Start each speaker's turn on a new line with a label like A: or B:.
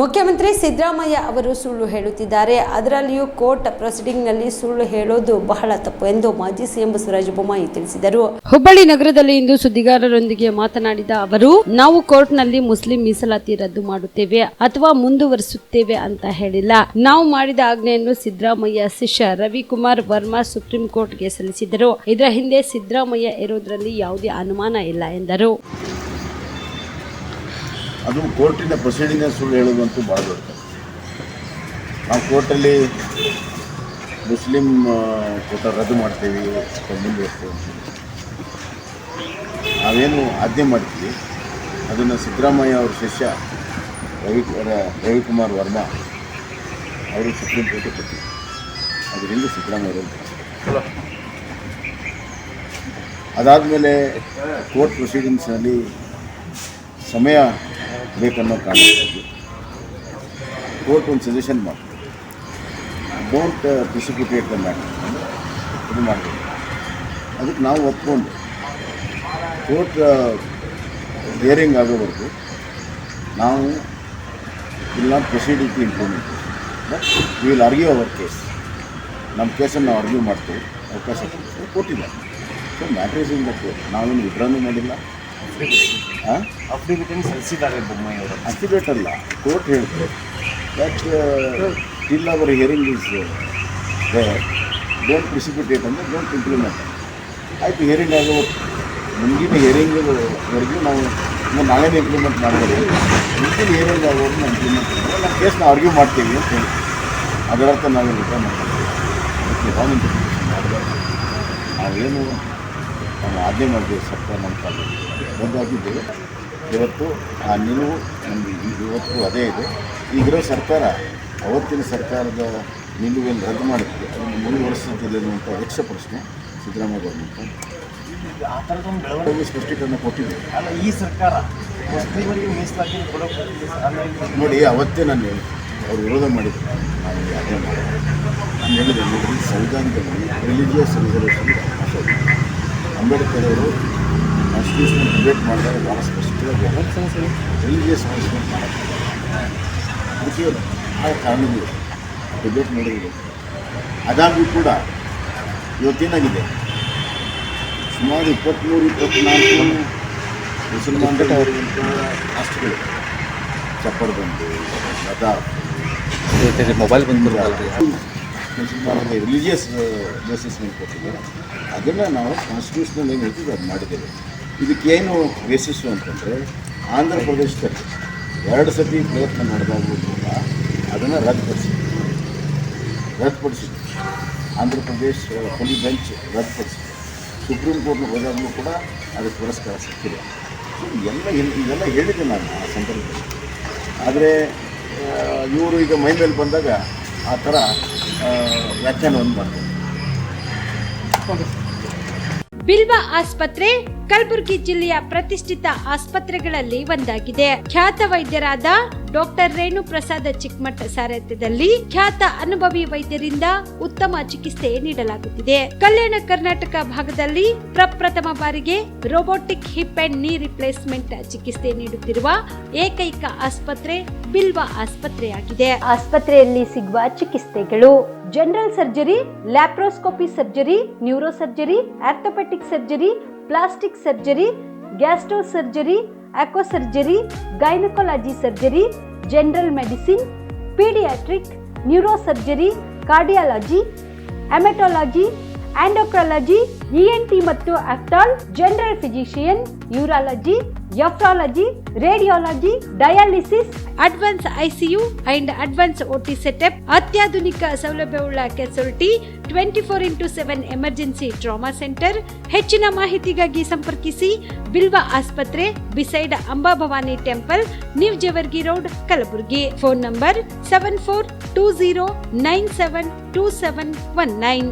A: ಮುಖ್ಯಮಂತ್ರಿ ಸಿದ್ದರಾಮಯ್ಯ ಅವರು ಸುಳ್ಳು ಹೇಳುತ್ತಿದ್ದಾರೆ. ಅದರಲ್ಲಿಯೂ ಕೋರ್ಟ್ ಪ್ರೊಸೀಡಿಂಗ್ನಲ್ಲಿ ಸುಳ್ಳು ಹೇಳೋದು ಬಹಳ ತಪ್ಪು ಎಂದು ಮಾಜಿ ಸಿಎಂ ಬಸವರಾಜ ಬೊಮ್ಮಾಯಿ ತಿಳಿಸಿದರು. ಹುಬ್ಬಳ್ಳಿ ನಗರದಲ್ಲಿ ಇಂದು ಸುದ್ದಿಗಾರರೊಂದಿಗೆ ಮಾತನಾಡಿದ ಅವರು, ನಾವು ಕೋರ್ಟ್ನಲ್ಲಿ ಮುಸ್ಲಿಂ ಮೀಸಲಾತಿ ರದ್ದು ಮಾಡುತ್ತೇವೆ ಅಥವಾ ಮುಂದುವರಿಸುತ್ತೇವೆ ಅಂತ ಹೇಳಿಲ್ಲ. ನಾವು ಮಾಡಿದ ಆಜ್ಞೆಯನ್ನು ಸಿದ್ದರಾಮಯ್ಯ ಶಿಷ್ಯ ರವಿಕುಮಾರ್ ವರ್ಮಾ ಸುಪ್ರೀಂ ಕೋರ್ಟ್ಗೆ ಸಲ್ಲಿಸಿದರು. ಇದರ ಹಿಂದೆ ಸಿದ್ದರಾಮಯ್ಯ ಇರೋದ್ರಲ್ಲಿ ಯಾವುದೇ ಅನುಮಾನ ಇಲ್ಲ ಎಂದರು.
B: ಅದು ಕೋರ್ಟಿನ ಪ್ರೊಸೀಡಿಂಗ್ ಸುಳ್ಳು ಹೇಳೋದಂತೂ ಭಾಳ ದೊಡ್ಡ. ನಾವು ಕೋರ್ಟಲ್ಲಿ ಮುಸ್ಲಿಂ ಕೋಟ ರದ್ದು ಮಾಡ್ತೇವೆ ಅಥವಾ ಮುಂದುವರ್ತೇವೆ. ನಾವೇನು ಆಜ್ಞೆ ಮಾಡ್ತೀವಿ ಅದನ್ನು ಸಿದ್ದರಾಮಯ್ಯ ಅವ್ರ ಶಿಷ್ಯ ರವಿಕುಮಾರ್ ವರ್ಮಾ ಅವರು ಸುಪ್ರೀಂ ಕೋರ್ಟಿಗೆ ಕೊಟ್ಟಿದ್ದಾರೆ. ಅದರಿಂದ ಸಿದ್ದರಾಮಯ್ಯ ಅವರು ಅದಾದಮೇಲೆ ಕೋರ್ಟ್ ಪ್ರೊಸೀಡಿಂಗ್ಸ್ನಲ್ಲಿ ಸಮಯ ಬೇಕನ್ನೋ ಕಾರಣಕ್ಕಾಗಿ ಕೋರ್ಟ್ ಒಂದು ಸಜೆಷನ್ ಮಾಡ್ತೀವಿ, ಡೋಂಟ್ ಪ್ರಿಸಿಪಿಟೇಟ್ ದ ಮ್ಯಾಟರ್ ಇದು ಮಾಡಬೇಕು. ಅದಕ್ಕೆ ನಾವು ಒಪ್ಕೊಂಡು ಕೋರ್ಟ್ ಹಿಯರಿಂಗ್ ಆಗೋವರೆಗೂ ನಾವು will not proceed with implementation, but we will argue hour case. ನಮ್ಮ ಕೇಸನ್ನು ನಾವು ಆರ್ಗ್ಯೂ ಮಾಡ್ತೀವಿ, ಅವಕಾಶ ಕೊಟ್ಟಿದ್ದಾರೆ. So matter is in the court. ನಾವೇನು ವಿಡ್ರಾನು ಮಾಡಿಲ್ಲ.
C: ಅಫಿಡವಿಟನ್ನು ಸಲ್ಲಿಸಿದ್ದಾರೆ ಬೊಮ್ಮಾಯಿ ಅವರು.
B: ಅಫಿಡೇಟ್ ಅಲ್ಲ, ಕೋರ್ಟ್ ಹೇಳ್ತಾರೆ that till our hearing is don't precipitate ಅಂದರೆ ಡೋಂಟ್ ಇಂಪ್ಲಿಮೆಂಟ್. ಆಯಿತು, ಹಿಯರಿಂಗ್ ಆಗೋ ಮುಂದಿನ ಹಿಯರಿಂಗ್ವರೆಗೂ ನಾವು ನಾಳೆನೇ ಇಂಪ್ಲಿಮೆಂಟ್ ಮಾಡ್ಬೋದು. ಮುಂದಿನ ಹಿಯರಿಂಗ್ ಆಗೋದು ನಾವು ಇಂಪ್ಲಿಮೆಂಟ್ ಮಾಡಿದ್ರೆ ನಮ್ಮ ಕೇಸ್ನ ಆರ್ಗ್ಯೂ ಮಾಡ್ತೀವಿ ಅಂತ ಹೇಳಿ ಅದರರ್ಥ ನಾವೇನು ರಿಟರ್ನ್ ಮಾಡ್ತೀವಿ. ಅದಕ್ಕೆ ರಾಂಗ್ ಇಂಟರ್ಪ್ರಿಟೇಷನ್ ಮಾಡಬಾರ್ದು. ನಾವೇನು ನಾವು ಆಜ್ಞೆ ಮಾಡಿದ್ದೇವೆ, ಸರ್ಕಾರ ನಮ್ಮ ಕಾಲದಲ್ಲಿ ರದ್ದಾಗಿದ್ದೇವೆ. ಇವತ್ತು ಆ ನಿಲುವು ನಮಗೆ ಇವತ್ತು ಅದೇ ಇದೆ. ಈಗಿರೋ ಸರ್ಕಾರ ಅವತ್ತಿನ ಸರ್ಕಾರದ ನಿಲುವನ್ನು ರದ್ದು ಮಾಡುತ್ತೆ, ಅದನ್ನು ಮುಂದುವರಿಸುತ್ತದೆ ಅನ್ನುವಂಥ ಯಕ್ಷ ಪ್ರಶ್ನೆ ಸಿದ್ದರಾಮಯ್ಯ ಗೌರ್ಮೆಂಟ್
C: ಆ ಥರದೊಂದು ಬೆಳವಣಿಗೆ
B: ಸ್ಪಷ್ಟೀಕರಣ ಕೊಟ್ಟಿದ್ದೀವಿ.
C: ಅಲ್ಲ, ಈ ಸರ್ಕಾರ ಮುಸ್ಲಿಮರಿಗೆ ಮೀಸಲಾತಿ ಕೊಡೋಕೆ
B: ನೋಡಿ, ಅವತ್ತೇ ನಾನು ಹೇಳಿದೆ, ಅವರು ವಿರೋಧ ಮಾಡಿದ್ರು, ನಾನು ಆಜ್ಞೆ ಮಾಡಿದೆ. ನಾನು ಹೇಳಿದೆ, ನೋಡಿ, ಸಂವಿಧಾನದಲ್ಲಿ ರಿಲಿಜಿಯಸ್ ರಿಸರ್ವೇಷನ್ ಅಂಬೇಡ್ಕರ್ ಅವರು ಕಾನ್ಸ್ಟಿಟ್ಯೂಷನ್ ಡಿಬೇಟ್ ಮಾಡಿದಾಗ ಭಾಳ ಸ್ಪಷ್ಟವಾಗಿ ರಿಲಿಜಿಯಸ್ ಅರೇಂಜ್ಮೆಂಟ್ ಮಾಡೋದು. ಅದಕ್ಕೆ ಆ ಕಾರಣಗಳು ಡಿಬೇಟ್ ಮಾಡಿದ್ರು. ಅದಾಗೂ ಕೂಡ ಇವತ್ತೇನಾಗಿದೆ, ಸುಮಾರು 23-24 ಮುಸಲ್ಮಾನರಿಗಿಂತ ಕಾಸ್ಟ್ಗಳು ಚಪ್ಪರ್ಬಂದು ಲದಾಖ್
C: ಮೊಬೈಲ್ ಬಂದು
B: ಮುಸಲ್ಮಾನರಿಗೆ ರಿಲಿಜಿಯಸ್ ಬೇಸಿಸ್ ಮೇಲೆ ಕೊಟ್ಟಿದ್ದಾರೆ. ಅದನ್ನು ನಾವು ಕಾನ್ಸ್ಟಿಟ್ಯೂಷನಲ್ಲಿ ಏನು ಹೇಳ್ತೀವಿ ಅದು ಮಾಡಿದ್ದೇವೆ. ಇದಕ್ಕೇನು ಬೇಸಿಸ್ಸು ಅಂತಂದರೆ, ಆಂಧ್ರ ಪ್ರದೇಶದಲ್ಲಿ 2 ಸತಿ ಪ್ರಯತ್ನ ಮಾಡಿದಾಗೂ ಕೂಡ ಅದನ್ನು ರದ್ದುಪಡಿಸಿದ್ರು. Andhra Pradesh police bench ರದ್ದುಪಡಿಸಿದ್ರು. Supreme ಕೋರ್ಟ್ನ ಹೋದಾಗಲೂ ಕೂಡ ಅದಕ್ಕೆ ಪುರಸ್ಕಾರ ಸಿಕ್ಕಿಲ್ಲ. ಇದೆಲ್ಲ ಹೇಳಿದ್ದೆ ನಾನು ಆ ಸಂದರ್ಭದಲ್ಲಿ. ಆದರೆ ಇವರು ಈಗ ಮೈ ಮೇಲೆ ಬಂದಾಗ ಆ ಥರ ವ್ಯಾಖ್ಯಾನವನ್ನು ಮಾಡ್ತಾರೆ.
A: ಬಿಲ್ವ ಆಸ್ಪತ್ರೆ ಕಲಬುರಗಿ ಜಿಲ್ಲೆಯ ಪ್ರತಿಷ್ಠಿತ ಆಸ್ಪತ್ರೆಗಳಲ್ಲಿ ಒಂದಾಗಿದೆ. ಖ್ಯಾತ ವೈದ್ಯರಾದ ಡಾಕ್ಟರ್ ರೇಣು ಪ್ರಸಾದ್ ಚಿಕ್ಕಮಠ ಸಾರಥ್ಯದಲ್ಲಿ ಖ್ಯಾತ ಅನುಭವಿ ವೈದ್ಯರಿಂದ ಉತ್ತಮ ಚಿಕಿತ್ಸೆ ನೀಡಲಾಗುತ್ತಿದೆ. ಕಲ್ಯಾಣ ಕರ್ನಾಟಕ ಭಾಗದಲ್ಲಿ ಪ್ರಪ್ರಥಮ ಬಾರಿಗೆ robotic hip and knee replacement ಚಿಕಿತ್ಸೆ ನೀಡುತ್ತಿರುವ ಏಕೈಕ ಆಸ್ಪತ್ರೆ ಬಿಲ್ವ ಆಸ್ಪತ್ರೆಯಾಗಿದೆ. ಆಸ್ಪತ್ರೆಯಲ್ಲಿ ಸಿಗುವ ಚಿಕಿತ್ಸೆಗಳು: general surgery, laparoscopy surgery, neuro surgery, orthopaedic surgery, plastic surgery, gastro surgery, aqua surgery, gynaecology surgery, general medicine, paediatric, neuro surgery, cardiology, haematology, endocrinology, ENT ಮತ್ತು ophthal, general physician, urology, nephrology, radiology, dialysis, advance ICU and advance OT setup, ಅತ್ಯಾಧುನಿಕ ಸೌಲಭ್ಯವುಳ್ಳ casualty, 24x7 emergency trauma centre. ಹೆಚ್ಚಿನ ಮಾಹಿತಿಗಾಗಿ ಸಂಪರ್ಕಿಸಿ ಬಿಲ್ವ ಆಸ್ಪತ್ರೆ, beside Amba Bhavani temple, new Jewargi road, Kalaburagi. Phone number 7420972719.